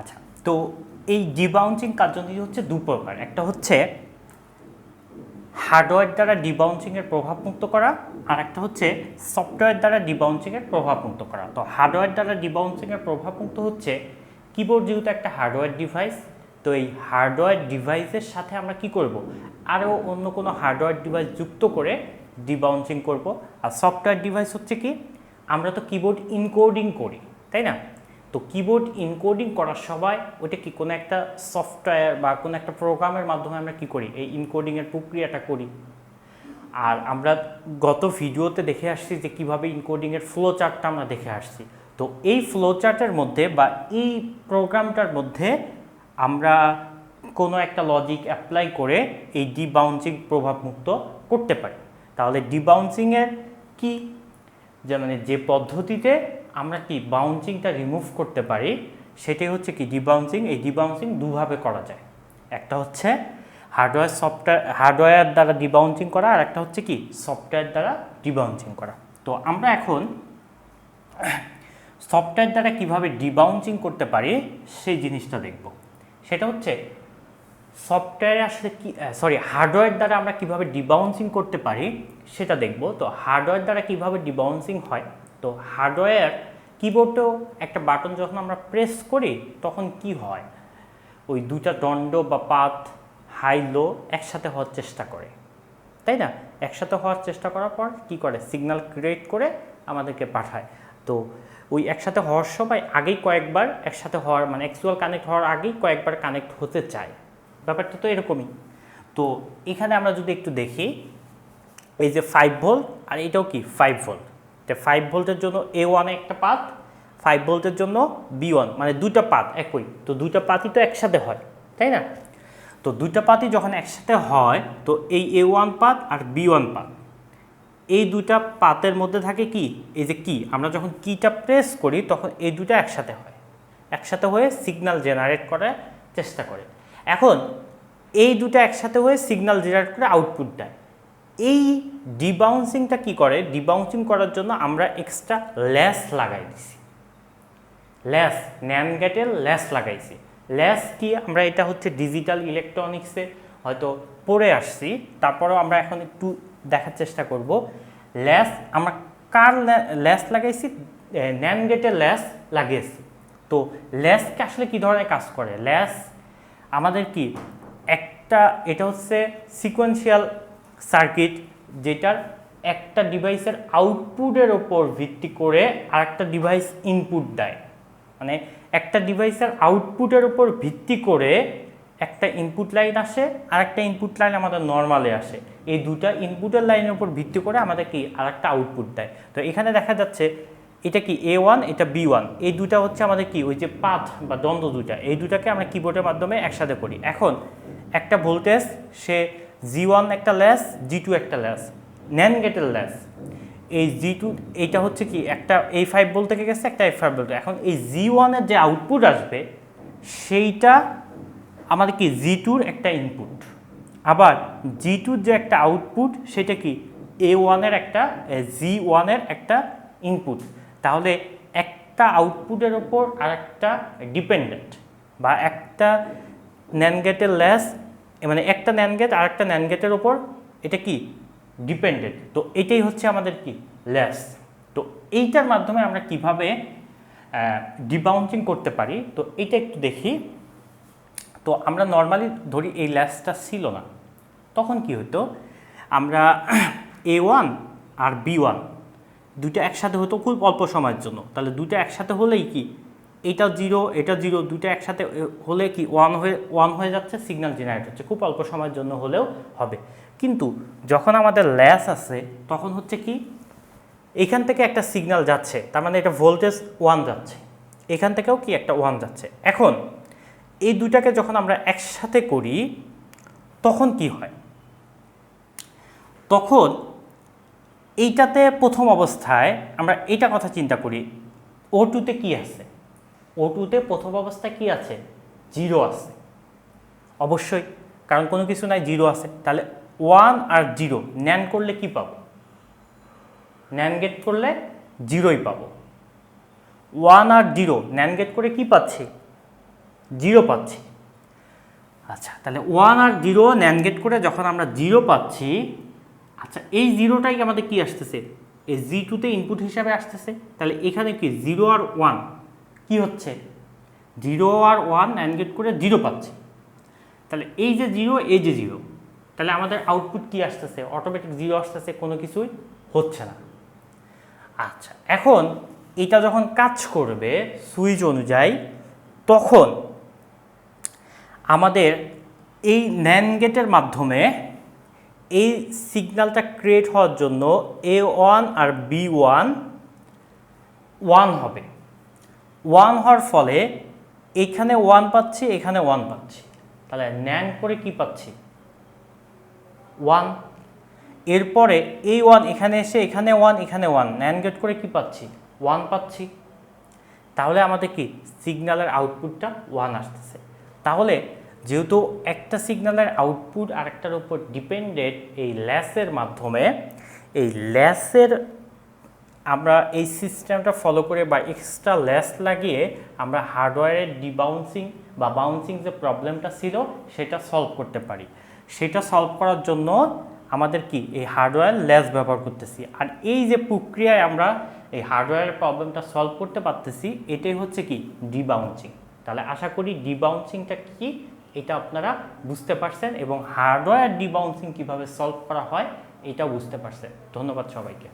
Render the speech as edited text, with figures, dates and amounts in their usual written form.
আচ্ছা, তো এই ডিবাউন্সিং কার্যনীতি হচ্ছে দু প্রকার। একটা হচ্ছে হার্ডওয়্যার দ্বারা ডিবাউন্সিংয়ের প্রভাব মুক্ত করা, আর একটা হচ্ছে সফটওয়্যার দ্বারা ডিবাউন্সিংয়ের প্রভাব মুক্ত করা। তো হার্ডওয়্যার দ্বারা ডিবাউন্সিংয়ের প্রভাব মুক্ত হচ্ছে কিবোর্ড যেহেতু একটা হার্ডওয়্যার ডিভাইস, তো এই হার্ডওয়্যার ডিভাইসের সাথে আমরা কি করব, আরও অন্য কোনো হার্ডওয়্যার ডিভাইস যুক্ত করে ডিবাউন্সিং করব। আর সফটওয়্যার ডিভাইস হচ্ছে কি, আমরা তো কিবোর্ড ইনকোডিং করি, তাই না? তো কিবোর্ড ইনকোডিং করার সময় ওইটা কি কোনো একটা সফটওয়্যার বা কোনো একটা প্রোগ্রামের মাধ্যমে আমরা কি করি, এই ইনকোডিংয়ের প্রক্রিয়াটা করি। আর আমরা গত ভিডিওতে দেখে আসছি যে কীভাবে ইনকোডিংয়ের ফ্লো চার্টটা আমরা দেখে আসছি। তো এই ফ্লো চার্টের মধ্যে বা এই প্রোগ্রামটার মধ্যে আমরা কোনো একটা লজিক অ্যাপ্লাই করে এই ডিবাউন্সিং প্রভাবমুক্ত করতে পারি। তাহলে ডিবাউন্সিংয়ের কি, যে মানে যে পদ্ধতিতে আমরা কি বাউন্সিংটা রিমুভ করতে পারি সেটাই হচ্ছে কি ডিবাউন্সিং। এই ডিবাউন্সিং দুভাবে করা যায়, একটা হচ্ছে হার্ডওয়্যার দ্বারা ডিবাউন্সিং করা, আর একটা হচ্ছে কি সফটওয়্যার দ্বারা ডিবাউন্সিং করা। তো আমরা এখন সফটওয়্যার দ্বারা কিভাবে ডিবাউন্সিং করতে পারি সেই জিনিসটা দেখব। সেটা হচ্ছে সফটওয়্যারে আসলে কি হার্ডওয়্যার দ্বারা আমরা কিভাবে ডিবাউন্সিং করতে পারি সেটা দেখব। তো হার্ডওয়্যার দ্বারা কিভাবে ডিবাউন্সিং হয়, তো হার্ডওয়্যার কিবোর্ডেও একটা বাটন যখন আমরা প্রেস করি তখন কি হয়, ওই দুটা দণ্ড বা পাত হাই লো একসাথে হওয়ার চেষ্টা করে, তাই না? একসাথে হওয়ার চেষ্টা করার পর কি করে, সিগন্যাল ক্রিয়েট করে আমাদেরকে পাঠায়। তো ওই একসাথে হওয়ার সময় আগেই কয়েকবার একসাথে হওয়ার মানে অ্যাকচুয়াল কানেক্ট হওয়ার আগেই কয়েকবার কানেক্ট হতে চায়, ব্যাপারটা তো এরকমই। তো এখানে আমরা যদি একটু দেখি, এই যে 5 ভোল্ট আর এটাও কি 5 ভোল্ট, তো 5 ভোল্টের জন্য A1 একটা পাত, 5 ভোল্টের জন্য B1, মানে দুইটা পাত একই, তো দুইটা পাতই তো একসাথে হয়, তাই না? তো দুইটা পাতই যখন একসাথে হয় তো এই A1 পাত আর B1 পাত, এই দুইটা পাতের মধ্যে থাকে কি, এই যে কি, আমরা যখন কিটা প্রেস করি তখন এই দুটো একসাথে হয়, একসাথে হয়ে সিগন্যাল জেনারেট করার চেষ্টা করে। এখন এই দুটো একসাথে হয়ে সিগন্যাল জেনারেট করে আউটপুট দেয়। এই ডিবাউন্সিংটা কি করে, ডিবাউন্সিং করার জন্য আমরা এক্সট্রা ল্যাস লাগাই দিছি, ল্যাস ন্যান্ড গেটের ল্যাস লাগাইছি। ল্যাস কি, আমরা এটা হচ্ছে ডিজিটাল ইলেকট্রনিক্সে হয়তো পড়ে আসছি, তারপরেও আমরা এখন একটু দেখার চেষ্টা করব। ল্যাস আমরা কার ল্যাস লাগাইছি, ন্যান্ড গেটের ল্যাস লাগিয়েছি। তো ল্যাসকে আসলে কি ধরনের কাজ করে, ল্যাস আমাদের কি একটা, এটা হচ্ছে সিকোয়েন্সিয়াল সার্কিট, যেটার একটা ডিভাইসের আউটপুটের ওপর ভিত্তি করে আরেকটা ডিভাইস ইনপুট দেয়। মানে একটা ডিভাইসের আউটপুটের উপর ভিত্তি করে একটা ইনপুট লাইন আসে আর একটা ইনপুট লাইন আমাদের নর্মালে আসে, এই দুটা ইনপুটের লাইনের উপর ভিত্তি করে আমাদের কি আর একটা আউটপুট দেয়। তো এখানে দেখা যাচ্ছে এটা কি A1, এটা B1, এই দুটা হচ্ছে আমাদের কি ওই যে পাথ বা দ্বন্দ্ব দুটা, এই দুটাকে আমরা কিবোর্ডের মাধ্যমে একসাথে করি। এখন একটা ভোল্টেজ সে G1 একটা ল্যাস, G2 একটা ল্যাস, ন্যান্ড গেটের ল্যাস, এই G2 এইটা হচ্ছে কি একটা এই 5 ভোল্ট থেকে গেছে একটা এই 5 ভোল্ট। এখন এই G1 এর যে আউটপুট আসবে সেইটা আমাদের কি G2 এর একটা ইনপুট, আবার G2 যে একটা আউটপুট সেটা কি A1 এর একটা G1 এর একটা ইনপুট। তাহলে একটা আউটপুটের ওপর আর একটা ডিপেন্ডেন্ট, বা একটা ন্যান্ড গেটের ল্যাস, মানে একটা ন্যান্ড গেট আর একটা ন্যান্ড গেটের ওপর এটা কি ডিপেন্ডেন্ট। তো এটাই হচ্ছে আমাদের কি ল্যাস। তো এইটার মাধ্যমে আমরা কিভাবে ডিবাউন্সিং করতে পারি, তো এইটা একটু দেখি। তো আমরা নর্মালি ধরি এই ল্যাসটা ছিল না, তখন কি হতো, আমরা A1 আর B1 দুইটা একসাথে হতো খুব অল্প সময়ের জন্য। তাহলে দুইটা একসাথে হলেই কি এটা 0 এটা 0, দুইটা একসাথে হলে কি 1 হয়ে যাচ্ছে, সিগন্যাল জেনারেট হচ্ছে, খুব অল্প সময়ের জন্য হলেও হবে। কিন্তু যখন আমাদের ল্যাস আছে তখন হচ্ছে কি এখান থেকে একটা সিগন্যাল যাচ্ছে, তার মানে এটা ভোল্টেজ 1 যাচ্ছে, এখান থেকেও কি একটা 1 যাচ্ছে। এখন এই দুইটাকে যখন আমরা একসাথে করি তখন কি হয়, তখন এইটাতে প্রথম অবস্থায় আমরা এইটা কথা চিন্তা করি, O2-তে কি আছে, O2-তে প্রথম অবস্থায় কি আছে, 0 আছে অবশ্যই, কারণ কোনো কিছু নাই, 0 আছে। তাহলে 1 আর 0 ন্যান্ড করলে কি পাবো, ন্যান্ড গেট করলে 0ই পাবো। 1 আর 0 ন্যান্ড গেট করে কি পাচ্ছি, 0 পাচ্ছি। আচ্ছা, তাহলে 1 আর 0 ন্যান্ড গেট করে যখন আমরা 0 পাচ্ছি, আচ্ছা এই 0টাই আমাদের কি আসতেছে, এই G2 তে ইনপুট হিসাবে আসতেছে। তাহলে এখানে কি 0 আর 1 কি হচ্ছে, 0 আর 1 ন্যান্ড গেট করে 0 পাচ্ছি। তাহলে এই যে 0, এই যে 0, তাহলে আমাদের আউটপুট কি আসতেছে, অটোমেটিক 0 আসতেছে, কোনো কিছুই হচ্ছে না। আচ্ছা, এখন এটা যখন কাজ করবে সুইচ অনুযায়ী, তখন আমাদের এই ন্যান্ড গেটের মাধ্যমে এই সিগন্যালটা ক্রিয়েট হওয়ার জন্য A1 আর B1 1 হবে। 1 হওয়ার ফলে এখানে 1 পাচ্ছি, এখানে 1 পাচ্ছি, তাহলে ন্যান্ড করে কি পাচ্ছি, 1। এরপরে এই 1 এখানে এসে এখানে 1, এখানে 1, ন্যান্ড গেট করে কি পাচ্ছি, 1 পাচ্ছি। তাহলে আমাদের কি সিগন্যালের আউটপুটটা 1 আসতেছে। তাহলে যেহেতু একটা সিগন্যালের আউটপুট আরেকটার উপর ডিপেন্ডেন্ট, এই ল্যাসের মাধ্যমে, এই ল্যাসের আমরা এই সিস্টেমটা ফলো করে বা এক্সট্রা ল্যাস লাগিয়ে আমরা হার্ডওয়্যারের ডিবাউন্সিং বা বাউন্সিং যে প্রবলেমটা ছিল সেটা সলভ করতে পারি। সেটা সলভ করার জন্য আমাদের কি এই হার্ডওয়্যার ল্যাস ব্যবহার করতেছি। আর এই যে প্রক্রিয়ায় আমরা এই হার্ডওয়্যারের প্রবলেমটা সলভ করতে পারতেছি, এটাই হচ্ছে কি ডিবাউন্সিং। তাহলে আশা করি ডিবাউন্সিংটা কি এটা আপনারা বুঝতে পারছেন এবং হার্ডওয়্যার ডিবাউন্সিং কিভাবে সলভ করা হয় এটাও বুঝতে পারছেন। ধন্যবাদ সবাইকে।